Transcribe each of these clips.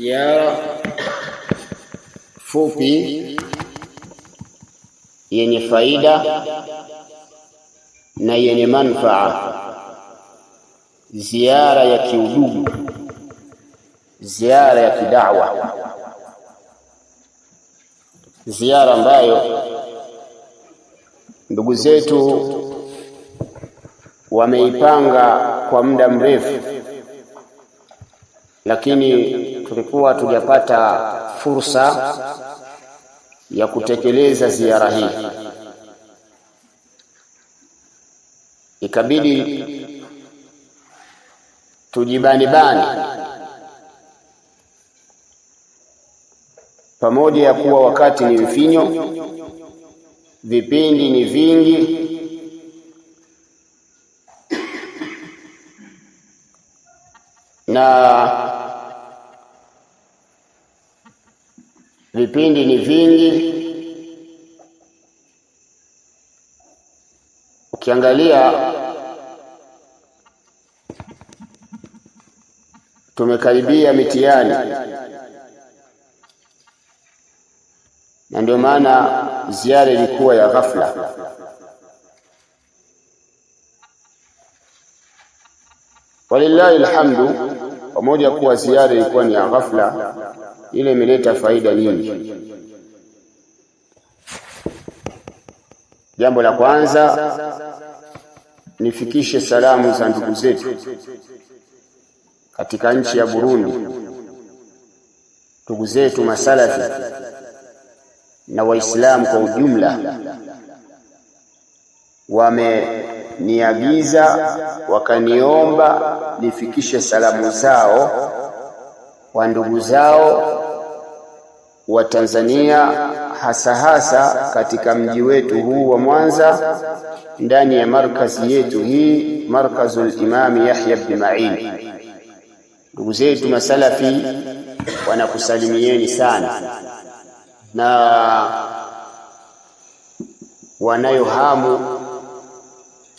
ziara fupi yenye faida na yenye manufaa, ziara ya kiudugu, ziara ya kidawa, ziara ambayo ndugu zetu wameipanga kwa muda mrefu, lakini tulikuwa tujapata fursa ya kutekeleza ziara hii. Ikabidi tujibanibani, pamoja ya kuwa wakati ni mfinyo, vipindi ni vingi, Ukiangalia tumekaribia mitihani, na ndio maana ziara ilikuwa ya ghafla. Walillahi alhamdu, pamoja kuwa ziara ilikuwa ni ya ghafla, ile imeleta faida nyingi. Jambo la kwanza, nifikishe salamu za ndugu zetu katika nchi ya Burundi, ndugu zetu masalafi na Waislamu kwa ujumla. Wameniagiza wakaniomba nifikishe salamu zao wa ndugu zao wa Tanzania, hasa katika mji wetu huu wa Mwanza, ndani ya markazi yetu hii, Markazul Imam Yahya ibn Ma'in. Ndugu zetu masalafi wanakusalimieni sana, na wanayo hamu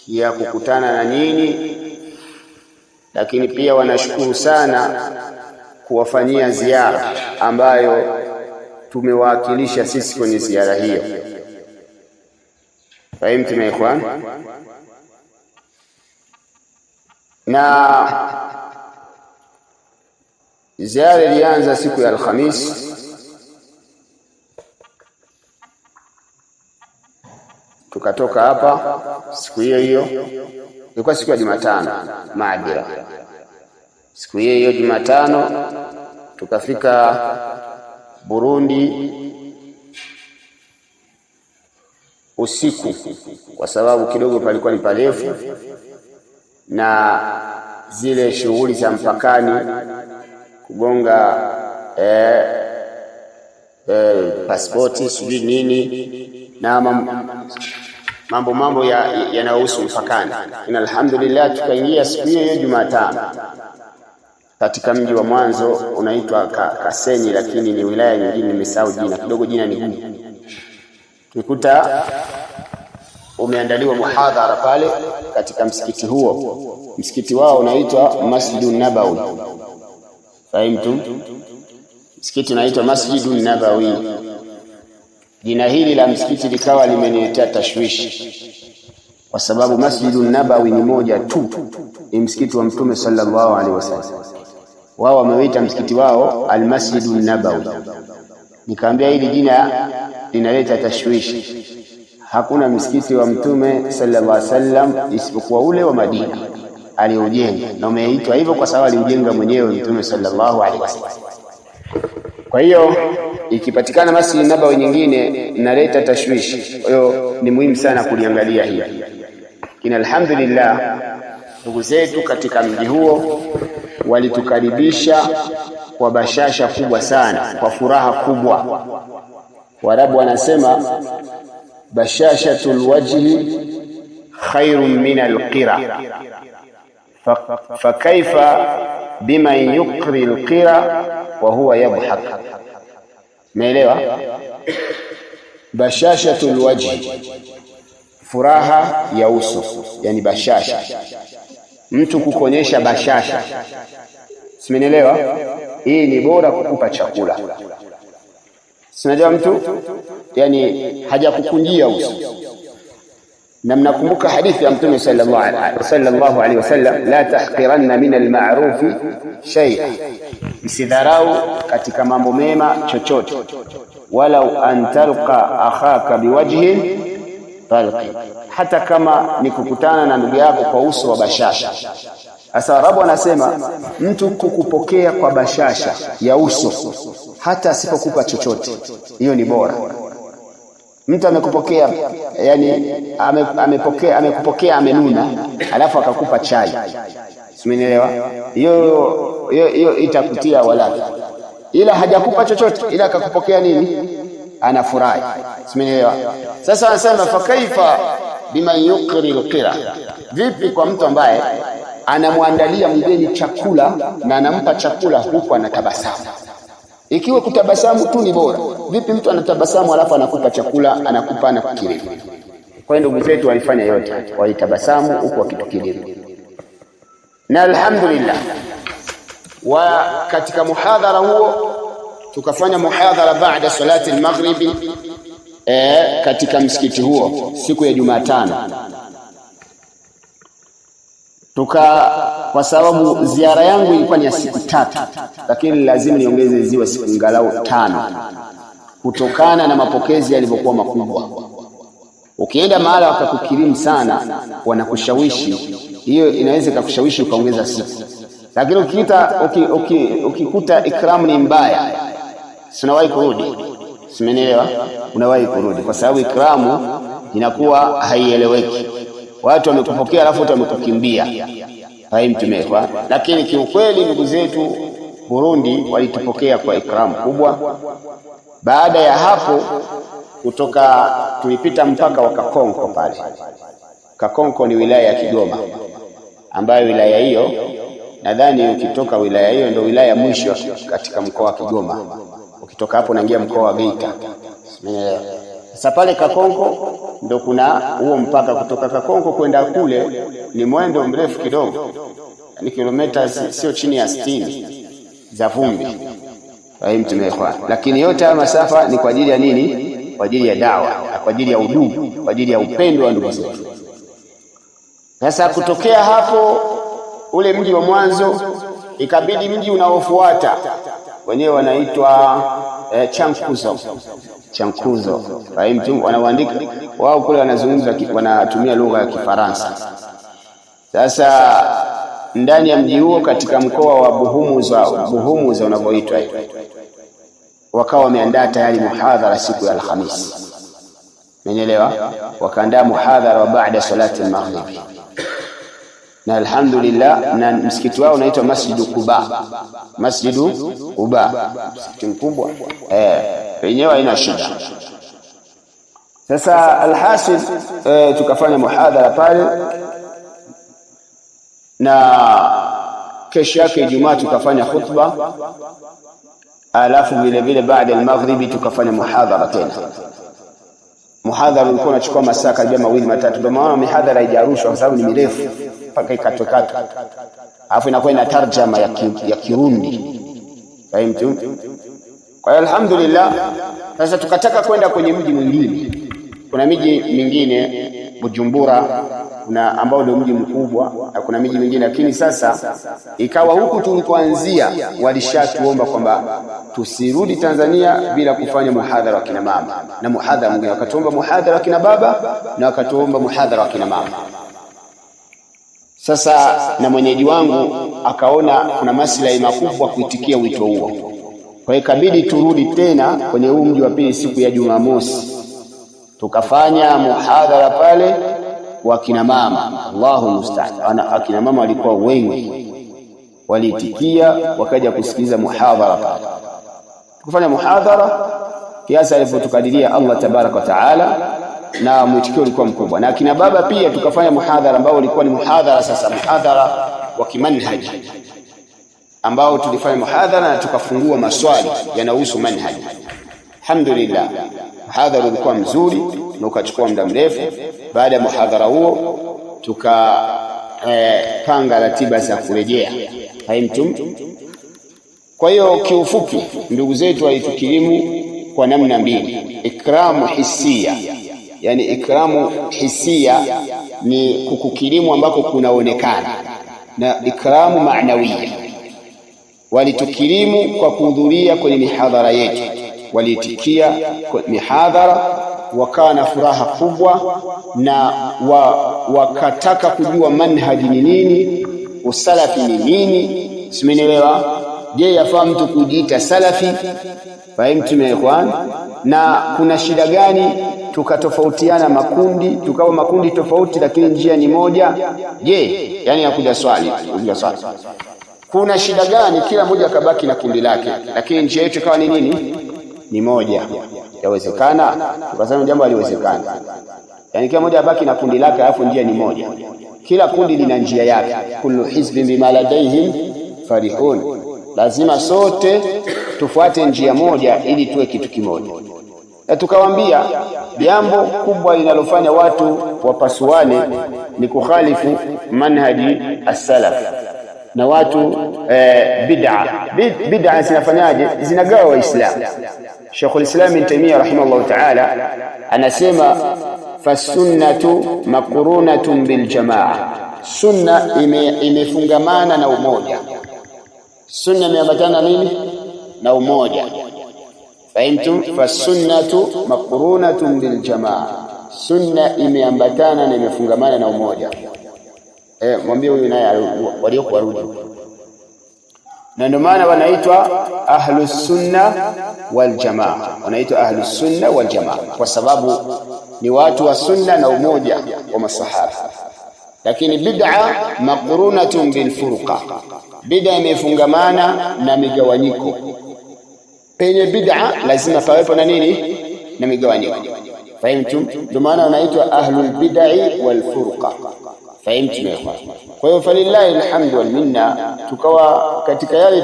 ya kukutana na nyinyi, lakini pia wanashukuru sana kuwafanyia ziara ambayo tumewakilisha sisi kwenye ziara hiyo. Fahimu na ikhwan? Na ziara ilianza siku ya Alhamis, tukatoka hapa siku hiyo, ilikuwa siku ya Jumatano maadira. Siku hiyo Jumatano tukafika Burundi usiku, kwa sababu kidogo palikuwa ni parefu, na zile shughuli za mpakani, kugonga pasipoti sijui nini na mambo yanayohusu mpakani. Alhamdulillah, tukaingia siku hiyo Jumatano katika mji wa mwanzo unaitwa Kasenyi, lakini ni wilaya nyingine, nimesahau jina kidogo, jina ni gumu. Tulikuta umeandaliwa muhadhara pale katika msikiti huo. Msikiti wao unaitwa Masjidun Nabawi. Fahimu? Msikiti unaitwa Masjidun Nabawi. Jina hili la msikiti likawa limeniletea tashwishi, kwa sababu Masjidun Nabawi ni moja tu, ni msikiti wa Mtume sallallahu alaihi wasallam. Wao wameita msikiti wao Al-Masjidun Nabawi. Nikaambia hili jina linaleta tashwishi. Hakuna msikiti wa Mtume sallallahu alaihi wasallam isipokuwa ule wa Madina aliojenga, na umeitwa hivyo kwa sababu aliujenga mwenyewe Mtume sallallahu alaihi wasallam. Kwa hiyo ikipatikana Masjid Nabawi nyingine inaleta tashwishi. Kwa hiyo ni muhimu sana kuliangalia hili. Alhamdulillah, ndugu zetu katika mji huo walitukaribisha kwa bashasha kubwa sana, kwa furaha kubwa. Waarabu wanasema bashashatul wajhi khairun min alqira, fa kaifa bima yuqri alqira wa huwa yadhhak. Umeelewa? Bashashatul wajhi, furaha ya uso, yani bashasha, mtu kukonyesha bashasha. Simenielewa? hii ni bora kukupa chakula. Sinajua mtu yani hajakukunjia uso. Na mnakumbuka hadithi ya Mtume sallallahu alaihi wasallam, la tahqiranna min al-ma'ruf shay'a, msidharau katika mambo mema chochote, walau an talqa akhaka biwajhin talqi, hata kama ni kukutana na ndugu yako kwa uso wa bashasha. Sasa Arabu anasema mtu kukupokea kwa bashasha ya uso hata asipokupa chochote, hiyo ni bora. Mtu amekupokea yani amekupokea amenuna, alafu akakupa chai, umeelewa? Hiyo itakutia wala, ila hajakupa chochote, ila akakupokea nini, anafurahi, umeelewa? Sasa anasema fa kaifa biman yuqri alqira, vipi kwa mtu ambaye anamwandalia mgeni chakula na anampa chakula huku anatabasamu? Ikiwa kutabasamu tu ni bora, vipi mtu anatabasamu alafu anakupa chakula, anakupa na kukirimu? Kwa hiyo ndugu zetu walifanya yote, walitabasamu huku wakitukirimu. Na alhamdulillah, wa katika muhadhara huo tukafanya muhadhara baada salati al-maghribi katika msikiti huo siku ya Jumatano. Kwa sababu ziara yangu ilikuwa ni ya siku 3, lakini lazima niongeze ziwe siku ngalau 5 kutokana na mapokezi yalivyokuwa makubwa. Ukienda mahali wakakukirimu sana, wanakushawishi, hiyo inaweza kukushawishi ukaongeza siku. Lakini ukikuta ikramu ni mbaya, unawahi kurudi, umeelewa? Unawahi kurudi kwa sababu ikramu inakuwa haieleweki. Watu wamekupokea alafu watu wamekukimbia, haimtumekwa. Lakini kiukweli ndugu zetu Burundi walitupokea kwa ikramu kubwa. Baada ya hapo tulipita mpaka wa Kakonko pale. Kakonko ni wilaya ya Kigoma, ambayo wilaya hiyo nadhani ukitoka wilaya hiyo ndio wilaya mwisho katika mkoa wa Kigoma. Ukitoka hapo unaingia mkoa wa Geita. Sasa pale Kakonko ndio kuna huo mpaka. Kutoka Kakonko kwenda kule ni mwendo mrefu kidogo, yani kilomita sio chini ya 60 za vumbi. Haimtumekwa. Lakini yote haya masafa ni kwa ajili ya nini? Kwa ajili ya dawa, kwa ajili ya udugu, kwa ajili ya upendo wa ndugu zetu. Sasa kutokea hapo ule mji wa mwanzo ikabidi mji unaofuata, wenyewe wanaitwa Chankuzo. Mtu wanaandika wao kule wanazungumza, wanatumia lugha ya Kifaransa. Sasa ndani ya mji huo katika mkoa wa Buhumuza unavyoitwa, wakawa wameandaa tayari muhadhara siku ya Alhamisi. Umeelewa? Wakaandaa muhadhara wa baada salati al-maghrib. Na alhamdulillah, na msikiti wao unaitwa Masjidu Quba. Msikiti mkubwa. Wenyewe haina shida. Sasa alhasil tukafanya muhadhara pale, na kesho yake Ijumaa tukafanya khutba, alafu vile vile baada ya maghribi tukafanya muhadhara tena. Muhadhara ulikuwa unachukua masaa karibia 2-3. Ndio maana mihadhara haijarushwa kwa sababu ni mirefu mpaka ikatokata. Alafu inakuwa ina tarjama ya Kirundi. Fahimu? Kwa hiyo alhamdulillah, sasa tukataka kwenda kwenye mji mwingine. Kuna miji mingine Bujumbura ambao ndio mji mkubwa, na kuna miji mingine, lakini sasa ikawa huku tulipoanzia walishatuomba kwamba tusirudi Tanzania bila kufanya muhadhara wa kina mama, na muhadhara mwingine wakatuomba muhadhara wa kina baba, na wakatuomba muhadhara wa kina mama. Sasa na mwenyeji wangu akaona kuna maslahi makubwa kuitikia wito huo, kwa hiyo ikabidi turudi tena kwenye huu mji wa pili siku ya Jumamosi, tukafanya muhadhara pale wa kina mama. Allahu musta'an, akina mama walikuwa wengi, waliitikia wakaja kusikiliza muhadhara pale. Tukafanya muhadhara kiasi alivyotukadiria Allah tabaraka wa taala, na mwitikio ulikuwa mkubwa. Na akina baba pia tukafanya muhadhara ambao ulikuwa ni muhadhara wa kimanhaji, ambao tulifanya muhadhara na tukafungua maswali yanayohusu manhaji. Alhamdulillah, muhadhara ulikuwa mzuri na ukachukua muda mrefu. Baada ya muhadhara huo tukapanga ratiba za kurejea. Haimtum Kwa hiyo kiufupi ndugu zetu walitukirimu kwa namna mbili. Ikramu hisia, yani ikramu hisia ni kukukirimu ambako kunaonekana, na ikramu maanawia. Walitukirimu kwa kuhudhuria kwenye mihadhara yetu, waliitikia mihadhara, wakawa na furaha kubwa na wakataka kujua manhaji ni nini, usalafi ni nini. Simenielewa? Je, yafaa mtu kujiita salafi? Fahimu ikhwan? Na kuna shida gani tukatofautiana makundi, tukawa makundi tofauti lakini njia ni moja? Je, yani nakuja swali. Kuna shida gani kila mmoja akabaki na kundi lake lakini njia yetu ikawa ni nini? Ni moja. Yawezekana? Tukasema jambo haliwezekana. Yani kila mmoja abaki na kundi lake alafu njia ni moja. Kila kundi lina njia yake. Kullu hizbin bima ladayhim farihun. Lazima sote tufuate njia moja ili tuwe kitu kimoja. Na tukawaambia jambo kubwa linalofanya watu wapasuane ni kukhalifu manhaji as-salaf. Na watu bid'a zinafanyaje? Zinagawa Waislamu. Sheikhul Islam Ibn Taymiyyah rahimahullah ta'ala anasema fasunnatu maqrunatun bil jamaa. Sunna imefungamana na umoja. Sunna imeambatana nini? Na umoja. Fahimtum? Fasunnatu maqrunatun bil jamaa. Sunna imeambatana na imefungamana na umoja. Mwambie huyu naye walioko warudi. Na ndio maana wanaitwa ahlus sunna wal jamaa. Wanaitwa ahlus sunna wal jamaa kwa sababu ni watu wa sunna na umoja wa masahaba. Lakini bid'a maqrunatun bil furqa. Bid'a imefungamana na migawanyiko. Penye bid'a lazima pawepo na nini? Na migawanyiko. Fahimtum? Ndio maana wanaitwa ahlul bid'i wal furqa. Fahimtum? Kwa hiyo falillahi alhamdu wal minna, tukawa katika yale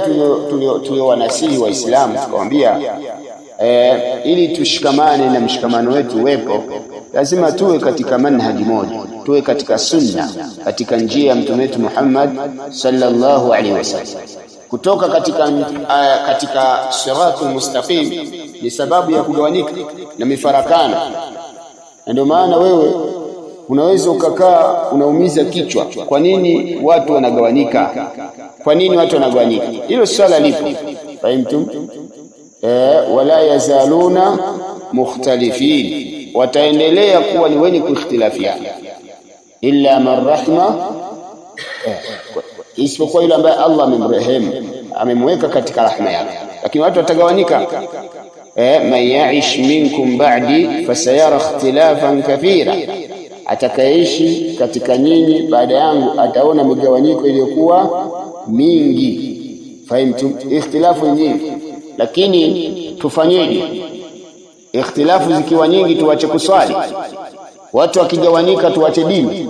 tuliowanasihi Waislamu tukamwambia ili tushikamane na mshikamano wetu uwepo, lazima tuwe katika manhaji moja, tuwe katika sunna, katika njia ya mtume wetu Muhammad sallallahu alaihi wasallam. Kutoka katika siratul mustaqim ni sababu ya kugawanyika na mifarakano. Ndio maana wewe unaweza ukakaa unaumiza kichwa, kwa nini watu wanagawanika? Kwa nini watu wanagawanyika? Hilo swala lipo. Fahimtum? Wala yazaluna mukhtalifin, wataendelea kuwa ni wenye kuikhtilafiana, illa man rahima, isipokuwa yule ambaye Allah amemrehemu, amemweka katika rahma yake. Lakini watu watagawanyika. Man ya'ish minkum ba'di fasayara ikhtilafan kathira, atakayeishi katika nyinyi baada yangu ataona migawanyiko iliyokuwa mingi. Fahimtum? Ikhtilafu nyingi. Lakini tufanyeje? Ikhtilafu zikiwa nyingi tuache kuswali? Watu wakigawanyika tuache dini?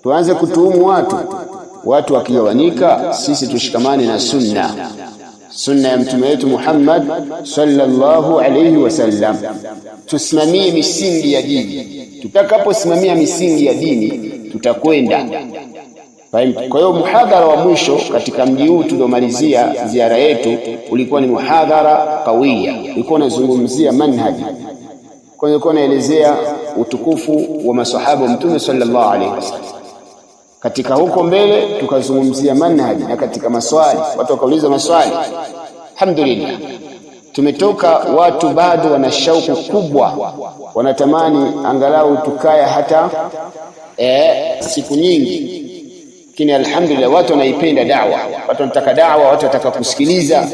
Tuanze kutuhumu watu? Watu wakigawanyika sisi tushikamane na sunna ya mtume wetu Muhammad sallallahu alayhi wasallam. Tusimamie misingi ya dini. Tutakaposimamia misingi ya dini tutakwenda. Kwa hiyo muhadhara wa mwisho katika mji huu tuliomalizia ziara yetu ulikuwa ni muhadhara qawia, ulikuwa unazungumzia manhaji, ulikuwa unaelezea utukufu wa masahaba wa mtume sallallahu alaihi wasallam. Katika huko mbele tukazungumzia manhaji, na katika maswali watu wakauliza maswali. Alhamdulillah, tumetoka watu bado wana shauku kubwa, wanatamani angalau tukaya hata siku nyingi. Lakini alhamdulillah watu wanaipenda da'wa, watu wanataka da'wa, watu wanataka kusikiliza,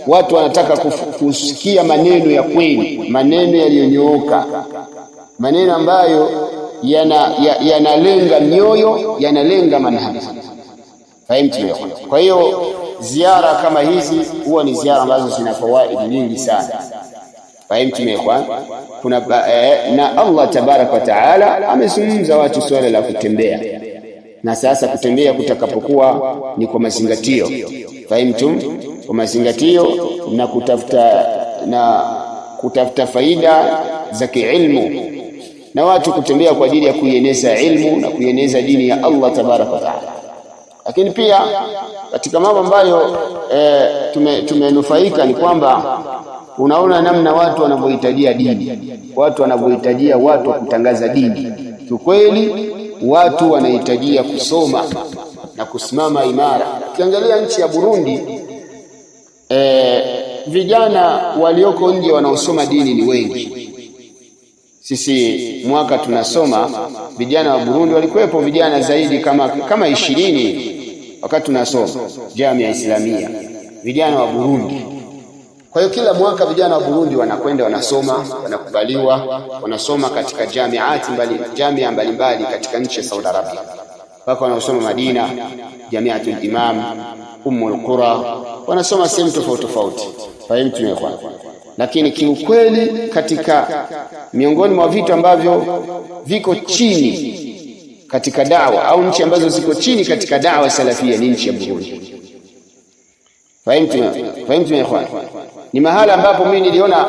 watu wanataka kusikia maneno ya kweli, maneno yaliyonyooka, maneno ambayo yanalenga mioyo, yanalenga manhaji. Fahimu? Kwa hiyo ziara kama hizi huwa ni ziara ambazo zina fawaidi nyingi sana. Fahimu? Kuna na Allah tabarak wa taala amezungumza watu swala la kutembea, na sasa kutembea kutakapokuwa ni kwa mazingatio. Fahimu? Kwa mazingatio na kutafuta faida za kiilmu, na watu kutembea kwa ajili ya kuieneza ilmu na kuieneza dini ya Allah tabaraka wa taala. Lakini pia katika mambo ambayo tumenufaika ni kwamba unaona namna watu wanavyohitajia dini, watu wanavyohitajia watu kutangaza dini. Kiukweli watu wanahitajia kusoma na kusimama imara. Ukiangalia nchi ya Burundi, vijana walioko nje wanaosoma dini ni wengi. Sisi mwaka tunasoma, vijana wa Burundi walikuwepo vijana zaidi kama 20 wakati tunasoma Jamia Islamia, vijana wa Burundi. Kwa hiyo kila mwaka vijana wa Burundi wanakwenda wanasoma, wanakubaliwa, wanasoma katika jamia mbalimbali katika nchi ya Saudi Arabia. Wako wanaosoma Madina, Jamiatul Imam, Ummul Qura, wanasoma sehemu tofauti tofauti. Fahimu ikhwan. Lakini kiukweli katika miongoni mwa vitu ambavyo viko chini katika dawa au nchi ambazo ziko chini katika dawa salafia ni nchi ya Burundi. Fahimu ikhwan. Ni mahala ambapo mimi niliona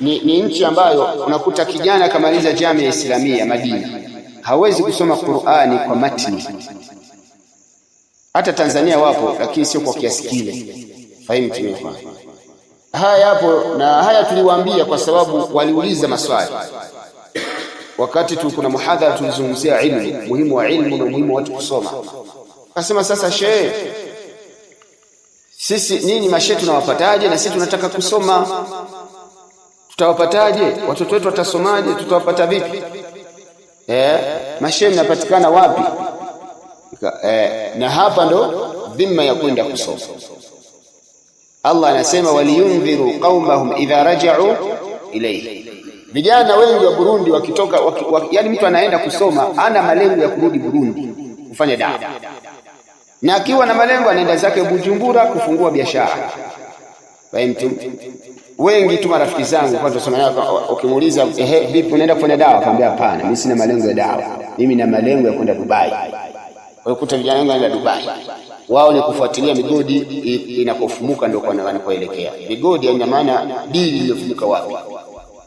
ni nchi ambayo unakuta kijana kamaliza Jamia Islamia Madina hawezi kusoma Qur'ani kwa matni. Hata Tanzania wapo lakini sio kwa kiasi kile. Fahimu ikhwan. Haya hapo, na haya tuliwaambia kwa sababu waliuliza maswali wakati kuna muhadhara tulizungumzia ilmu, muhimu wa ilmu na muhimu watu kusoma. Akasema sasa shehe, sisi nini mashehe tunawapataje na sisi tunataka kusoma, tutawapataje? Watoto wetu watasomaje? Tutawapata vipi? Mashehe mnapatikana wapi? Na hapa ndo dhima ya kwenda kusoma. Allah anasema waliyundhiru qaumahum idha raja'u ilayhi. Vijana wengi wa Burundi wakitoka yani mtu anaenda kusoma ana malengo ya kurudi Burundi kufanya dawa. Na akiwa na malengo anaenda zake Bujumbura kufungua biashara. Fahimu? Wengi tu marafiki zangu kwa tusomana ukimuuliza vipi unaenda kufanya dawa? Akamwambia hapana, mimi sina malengo ya dawa. Mimi na malengo ya kwenda Dubai. Wakuta vijana wengi wanaenda Dubai. Wao ni kufuatilia migodi inapofumuka ndio wanapoelekea. Migodi haina maana dili iliyofumuka wapi.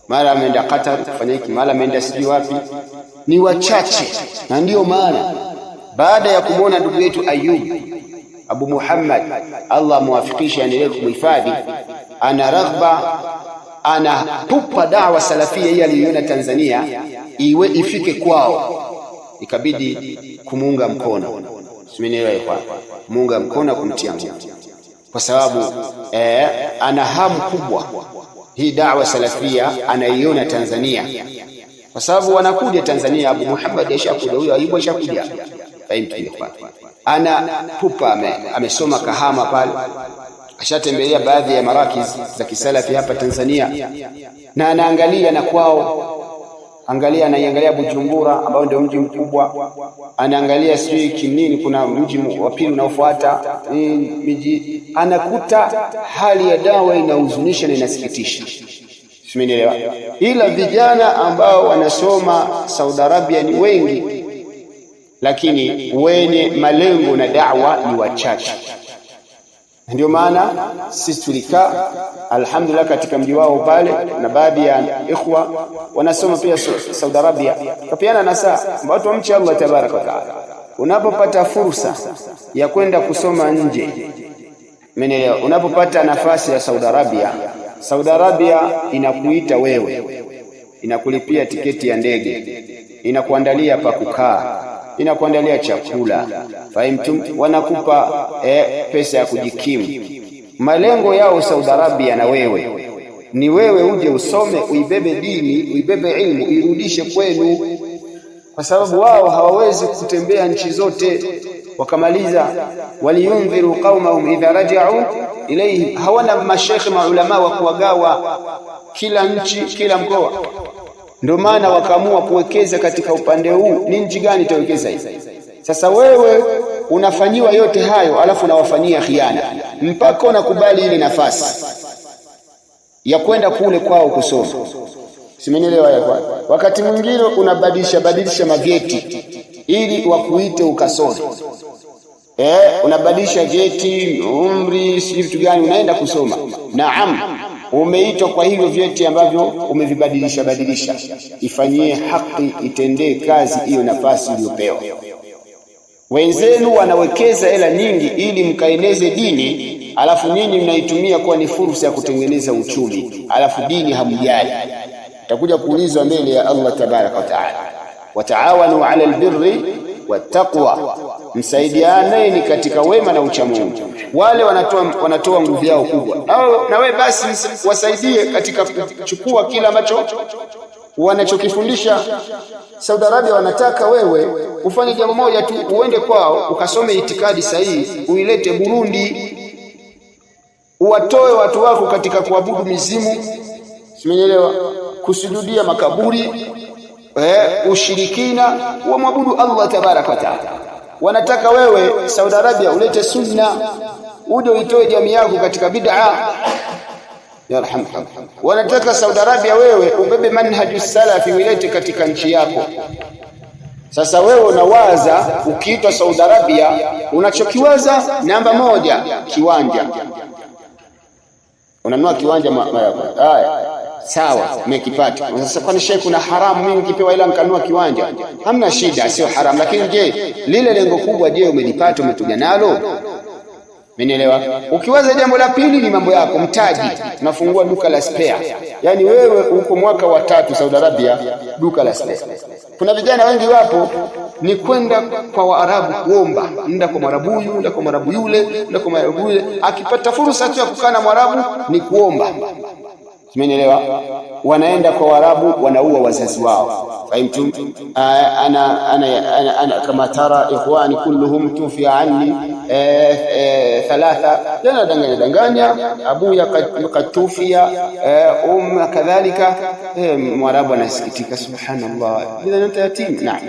Mara ameenda Qatar kufanya hiki, mara ameenda sijui wapi. Ni wachache. Na ndio maana baada ya kumuona ndugu yetu Ayub Abu Muhammad, Allah muwafikishe aendelee kumhifadhi, ana raghba, ana pupa dawa salafia hii aliyoiona Tanzania iwe ifike kwao, ikabidi kumuunga mkono. Simenielewa kwa muunga mkono kumtia nguvu, kwa sababu ana hamu kubwa hii dawa salafia anaiona Tanzania, kwa sababu wanakuja Tanzania. Abu Muhammad ashakuja, huyo Ayubu ashakuja. Fahimu? Ana pupa, amesoma Kahama pale, ashatembelea baadhi ya marakiz za kisalafi hapa Tanzania, na anaangalia na kwao. Anaiangalia Bujumbura ambao ndio mji mkubwa, anaangalia sijui Kinini, kuna mji wa pili unaofuata miji, anakuta hali ya dawa inahuzunisha na inasikitisha. Simenielewa? Ila vijana ambao wanasoma Saudi Arabia ni wengi, lakini wenye malengo na da'wa ni wachache. Ndio maana sisi tulikaa alhamdulillah katika mji wao pale, na baadhi ya ikhwa wanasoma pia Saudi Arabia. Kapiana nasaa watu wamche Allah tabaraka wa taala. Unapopata fursa ya kwenda kusoma nje, menelewa, unapopata nafasi ya Saudi Arabia inakuita wewe, inakulipia tiketi ya ndege, inakuandalia pa kukaa, inakuandalia chakula. Fahimu? Wanakupa pesa ya kujikimu. Malengo yao Saudi Arabia na wewe ni wewe uje usome, uibebe dini, uibebe ilmu, irudishe kwenu, kwa sababu wao hawawezi kutembea nchi zote wakamaliza. Waliyundhiru qaumahum idha raja'u ilayhi. Hawana mashekhe maulama wa kuwagawa kila nchi, kila mkoa. Ndio maana wakaamua kuwekeza katika upande huu. Ni nchi gani itawekeza hizi? Sasa wewe unafanyiwa yote hayo, alafu unawafanyia khiana mpaka unakubali ile nafasi ya kwenda kule kwao kusoma. Simenielewa ya kwa? Wakati mwingine unabadilisha mavyeti ili wakuite ukasome. Unabadilisha vyeti, umri, si vitu gani, unaenda kusoma. Naam, umeitwa kwa hivyo vyeti ambavyo umevibadilisha. Ifanyie haki, itendee kazi hiyo nafasi uliyopewa. Wenzenu wanawekeza hela nyingi ili mkaeneze dini, alafu nyinyi mnaitumia kuwa ni fursa ya kutengeneza uchumi, alafu dini hamjali. Utakuja kuulizwa mbele ya Allah tabaraka wa taala. Wataawanu ala albirri wattaqwa, msaidianeni katika wema na uchamungu. Wale wanatoa nguvu yao kubwa, na wewe basi wasaidie katika kuchukua kila ambacho wanachokifundisha. Saudi Arabia wanataka wewe ufanye jambo moja tu, uende kwao ukasome itikadi sahihi, uilete Burundi, uwatoe watu wako katika kuabudu mizimu, simenielewa, kusujudia makaburi, ushirikina, uabudu Allah tabaraka wa taala. Wanataka wewe Saudi Arabia ulete sunna, uje uitoe jamii yako katika bid'a. Yarhamukallah. Wanataka Saudi Arabia wewe ubebe manhaju salafi uilete katika nchi yako. Sasa wewe unawaza ukiitwa Saudi Arabia, unachokiwaza namba moja, kiwanja. Unanunua kiwanja haya, sawa, umekipata. Sasa kwani sheikh kuna haramu mimi nikipewa ila nikanunua kiwanja? Hamna shida, sio haramu, lakini je, lile lengo kubwa je umelipata, umetuja nalo? Umenielewa? Ukiwaza jambo la pili ni mambo yako, mtaji, unafungua duka la spare. Yani wewe uko mwaka wa 3 Saudi Arabia, duka la spare. Kuna vijana wengi wapo ni kwenda kwa Waarabu kuomba, nenda kwa Mwarabu huyu, nenda kwa Mwarabu yule, nenda kwa Mwarabu yule, akipata fursa tu ya kukaa na Mwarabu ni kuomba. Umenielewa? Wanaenda kwa Waarabu, wanaua wazazi wao. Fahimtum? Ana kama tara ikhwani kulluhum tufi anni 3. Jana danganya abuya qad tufiya kadhalika. Mwarabu anasikitika, subhanallah, bila anta yatim. Naam,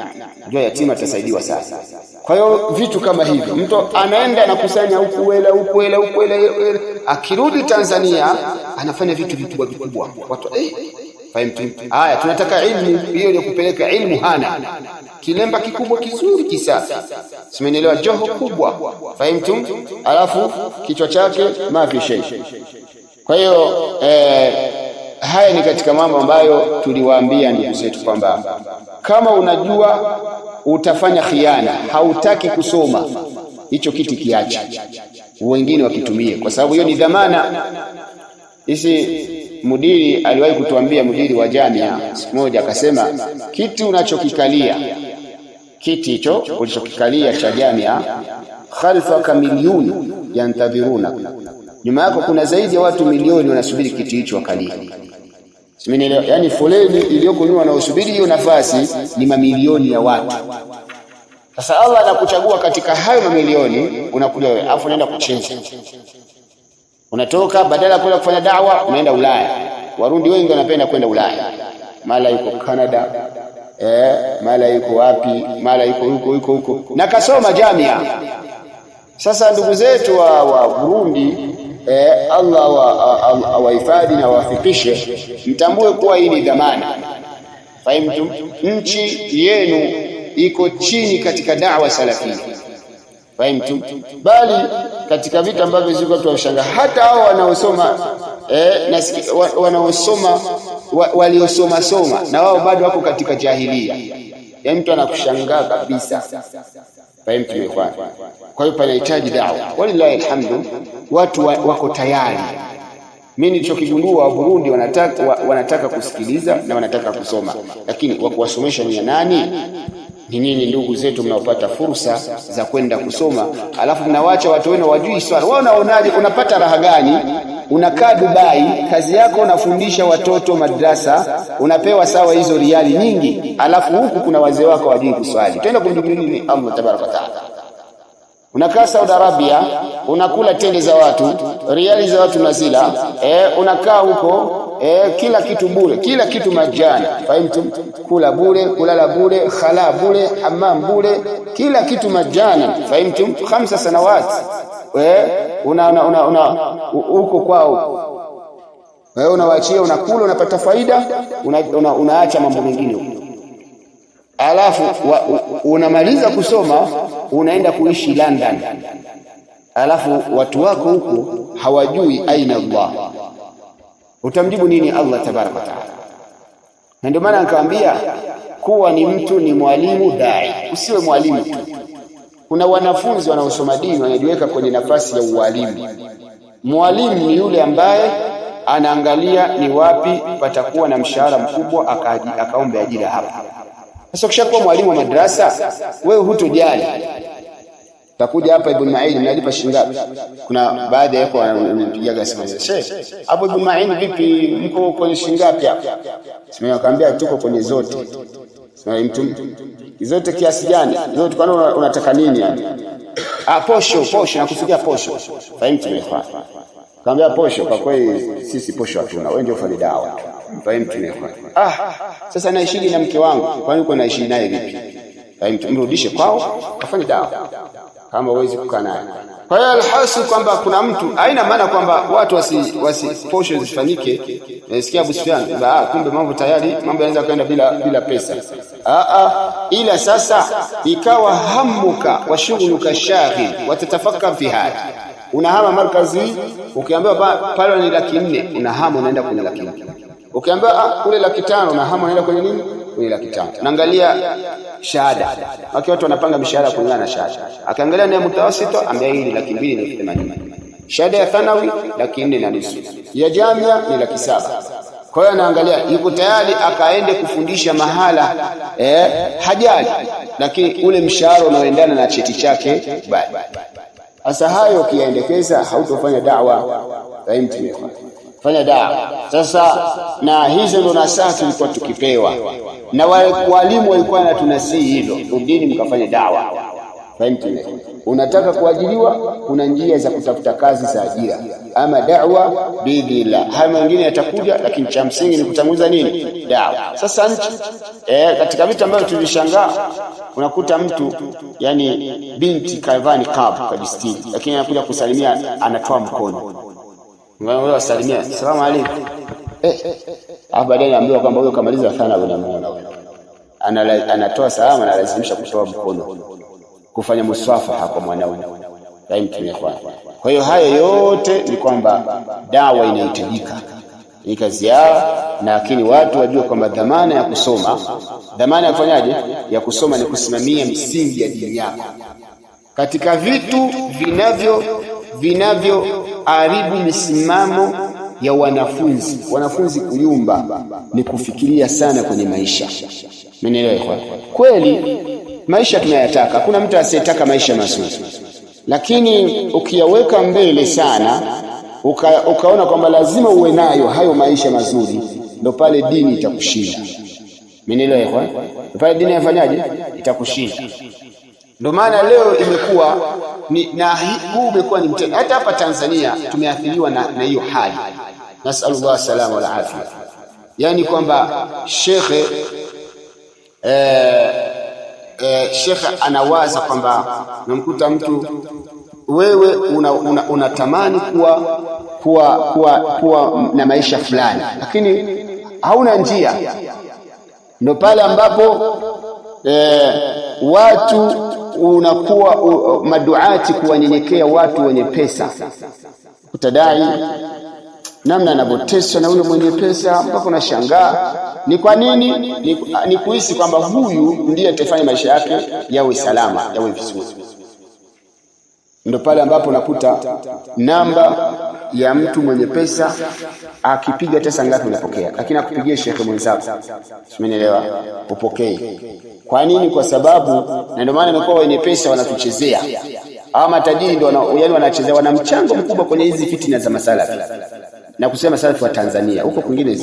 ndio yatima atasaidiwa sasa. Kwa hiyo vitu kama hivi, mtu anaenda anakusanya huku wela, akirudi Tanzania anafanya vitu vikubwa watu fahimtum? Haya, tunataka ilmu, hiyo ni kupeleka ilmu, hana kilemba kikubwa kizuri kisafi, simenielewa, joho kubwa, fahimtum, alafu kichwa chake mafi shay. Kwa hiyo haya ni katika mambo ambayo tuliwaambia ndugu zetu kwamba kama unajua utafanya khiana, hautaki kusoma, hicho kitu kiache, wengine wakitumie, kwa sababu hiyo ni dhamana. Hizi mudiri aliwahi kutuambia, mudiri wa jamia siku moja akasema, kitu unachokikalia, kiti hicho ulichokikalia cha jamia, khalfaka milioni yantadhiruna, nyuma yako kuna zaidi ya watu milioni wanasubiri kiti hicho wakalie. Simenielewa? Yani foleni iliyoko nyuma na usubiri hiyo nafasi ni mamilioni ya watu. Sasa Allah anakuchagua katika hayo mamilioni, unakuja wewe afu unaenda kucheza. Unatoka badala ya kwenda kufanya da'wa unaenda Ulaya. Warundi wengi wanapenda kwenda Ulaya. Mala yuko Canada, mala yuko wapi, mala yuko huko. Na kasoma jamia. Sasa ndugu zetu wa Burundi, Allah awahifadhi na wafikishe, mtambue kuwa hii ni dhamana. Fahimtum? Nchi yenu iko chini katika da'wa salafia. Fahimtum? Bali katika vitu ambavyo ziko tuwashanga, hata hao wanaosoma wanaosoma waliosoma na wao bado wako katika jahilia. Yaani mtu anakushangaa kabisa. Fahimtum ikhwan? Kwa hiyo panahitaji da'wa. Wallahi alhamdu, watu wako tayari. Mimi nilichokigundua wa Burundi wanataka kusikiliza na wanataka kusoma, lakini wa kuwasomesha ni nani? Ni nyinyi ndugu zetu mnaopata fursa za kwenda kusoma, alafu mnawaacha watu wenu wajui swala. Wao unaonaje? Unapata raha gani? Unakaa Dubai, kazi yako unafundisha watoto madrasa, unapewa sawa hizo riali nyingi, alafu huku kuna wazee wako wajui kuswali. Tenda kumdhikiri nini Allah tabaraka taala? Unakaa Saudi Arabia, unakula tende za watu, riali za watu nazila, unakaa huko, kila kitu bure, kila kitu majana. Fahimtum? Kula bure, kulala bure, khala bure, hammam bure, kila kitu majana. Fahimtum? 5 sanawat. Uko kwao. Unawaachia, unakula, unapata faida, unaacha mambo mengine huko. Alafu unamaliza kusoma unaenda kuishi London, alafu watu wako huko hawajui aina Allah. Utamjibu nini Allah tabaraka taala? Na ndio maana nikamwambia kuwa ni mtu ni mwalimu dai, usiwe mwalimu tu. Kuna wanafunzi wanaosoma dini wanajiweka kwenye nafasi ya ualimu. Mwalimu ni yule ambaye anaangalia ni wapi patakuwa na mshahara mkubwa akaombe ajira hapa. Sasa ukishakuwa mwalimu wa madrasa, wewe hutojali. Takuja hapa Ibn Ma'in mnalipa shilingi ngapi? Kuna baadhi yako wananipigia simu, Sheikh, hapo Ibn Ma'in vipi, mko kwenye shilingi ngapi hapa? Sema nikamwambia tuko kwenye zote. Sema mtu zote kiasi gani? Zote kwani unataka nini yani? Posho nakufikia posho. Fahimu tumefanya. Kaambia posho, kwa kweli sisi posho hatuna. Wewe ndio ufanye dawa. Fahimu tumefanya. Sasa naishi na mke wangu. Kwani uko naishi naye vipi? Fahimu tumrudishe kwao, afanye dawa. Kama uwezi kukaa naye. Kwa hiyo alhasil kwamba kuna mtu haina maana kwamba watu wasi posho zifanyike. Nasikia Abu Sufyan, kumbe mambo tayari, mambo yanaweza kwenda bila pesa. Ila sasa ikawa hamuka wa shughuluka shaghil watatafakar fi hadi. Unahama markazi, ukiambiwa pale ni 400,000, unahama unaenda kwenye 400,000. Ukiambiwa kule 500,000, unahama unaenda kwenye nini? Kwenye 500,000. Naangalia shahada. Watu wanapanga mishahara kulingana na shahada. Akaangalia ni mtawasito ambaye hii ni 280,000. Shahada ya thanawi 4,400. Ya jamia ni 700,000. Kwa hiyo anaangalia yuko tayari akaende kufundisha mahala hajali, lakini ule mshahara unaoendana na cheti chake bali. Sasa hayo kiendekeza hautofanya da'wa. Fanya da'wa. Sasa na hizo ndo nasaha tulikuwa tukipewa. Na walimu walikuwa wanatunasihi hilo. Rudini mkafanya da'wa. Unataka kuajiriwa, kuna njia za kutafuta kazi za ajira. Ama da'wa biidhnillah. Haya mengine yatakuja, lakini cha msingi ni kutanguza nini? Da'wa. Sasa nchi katika vitu ambavyo tulishangaa, unakuta mtu yani binti kavaa niqab kajistiri, lakini anakuja kusalimia anatoa mkono. Wewe wasalimia, "Asalamu alaykum." Baadaye anaambiwa kwamba huyo kamaliza thana unamuona. Anatoa salamu na lazimisha kutoa mkono. Kufanya muswafaha kwa mwanaume. Kwa hiyo haya yote ni kwamba dawa inahitajika. Ni kazi yao, lakini watu wajue kwamba dhamana ya kusoma, dhamana ya kufanyaje? Ya kusoma ni kusimamia misingi ya dini yako. Katika vitu vinavyoharibu misimamo ya wanafunzi kuyumba ni kufikiria sana kwenye maisha. Mmenielewa? Kweli maisha tunayataka, hakuna mtu asiyetaka maisha mazuri, lakini ukiyaweka mbele sana ukaona kwamba lazima uwe nayo hayo maisha mazuri, ndio pale dini itakushinda. Mmenielewa? Pale dini yafanyaje? Itakushinda. Ndio maana leo imekuwa huu umekuwa ni mtego. Hata hapa Tanzania tumeathiriwa na hiyo hali. Nasallallahu salama wal afia. Yani kwamba shekhe anawaza kwamba namkuta mtu wewe unatamani kuwa na maisha fulani, lakini hauna njia. Ndio pale ambapo watu unakuwa maduati kuwanyenyekea watu wenye pesa. Utadai namna anavoteswa na yule mwenye pesa mpaka unashangaa. Ni kwa nini? Ni kuhisi kwamba huyu ndiye atafanya maisha yake yawe salama, yawe vizuri. Ndio pale ambapo unakuta namba ya mtu mwenye pesa akipiga tesa ngapi unapokea, lakini akupigie shekhe mwenzako, umeelewa, upokee. Kwa nini? Kwa sababu, na ndio maana imekuwa wenye pesa wanatuchezea. Hawa matajiri ndio wanachezea, wana mchango mkubwa kwenye hizi fitina za masalafi. Na kusema salafi wa Tanzania, huko kwingine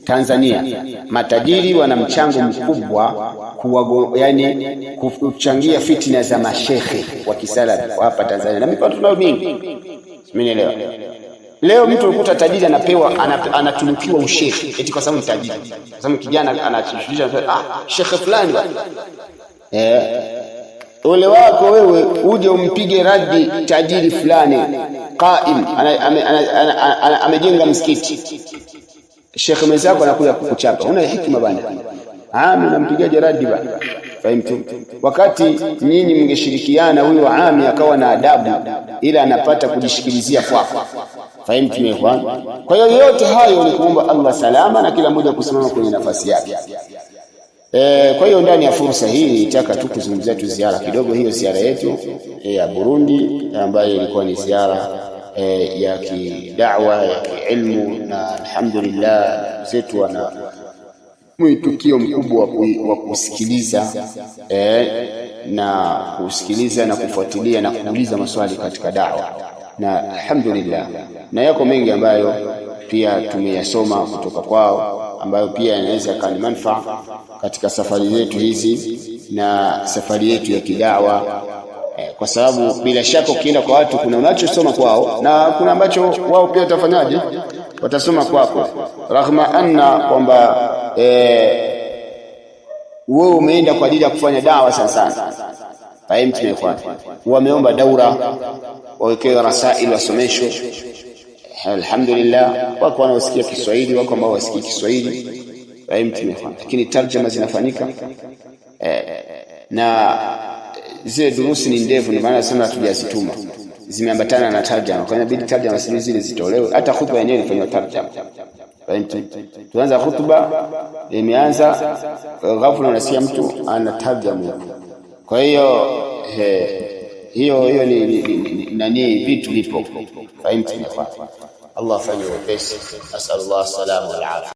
Tanzania matajiri wana mchango mkubwa kuchangia fitina za mashehe wa kisalafi hapa Tanzania, na mifano tunayo mingi. Umeelewa? Leo mtu ukuta tajiri anatunukiwa ushehe eti kwa sababu ni tajiri. Kwa sababu kijana anachishusha shekhe fulani ule wako wewe uje umpige radi tajiri fulani qaim amejenga msikiti, shekhe mwenzako anakuja kukuchapa. Una hikima bana, unampigaje radi bana? Fahimu? Wakati nyinyi mngeshirikiana, huyo ami akawa na adabu, ila anapata kujishikilizia kwako. Fahimu? Kwa hiyo yote hayo ni kuomba Allah salama na kila mmoja kusimama kwenye nafasi yake. Kwa hiyo ndani ya fursa hii nitaka tu kuzungumzia tu ziara kidogo, hiyo ziara yetu ya Burundi ambayo ilikuwa ni ziara ya kidawa ya kiilmu, na alhamdulillah zetu wana mwitikio mkubwa wa kusikiliza na kusikiliza na kufuatilia na kuuliza maswali katika dawa, na alhamdulillah, na yako mengi ambayo pia tumeyasoma kutoka kwao ambayo pia yanaweza kuwa ni manufaa katika safari zetu hizi na safari yetu ya kidawa, kwa sababu bila shaka ukienda kwa watu kuna unachosoma kwao na kuna ambacho wao pia watafanyaje, watasoma kwako, rahma anna kwamba wewe umeenda kwa ajili ya kufanya dawa sana. Fahimu tumekuwa wameomba daura, wawekewe rasail, wasomeshwe. Alhamdulillah, wako wanaosikia Kiswahili, wako ambao wasikii Kiswahili. Fahimu tumekuwa, lakini tarjuma zinafanyika na zile durusi ni ndefu, ni maana sana hatujazituma, zimeambatana na tarjuma, kwa inabidi tarjuma zile zitolewe. Hata khutba yenyewe ilifanywa tarjuma. Tuanza khutba, imeanza ghafla unasikia mtu ana tarjuma. Kwa hiyo hiyo ni nani, vitu vipo. Fahimu tumekuwa. Allah fanye wepesi. Nasallallahu salamu wal afia.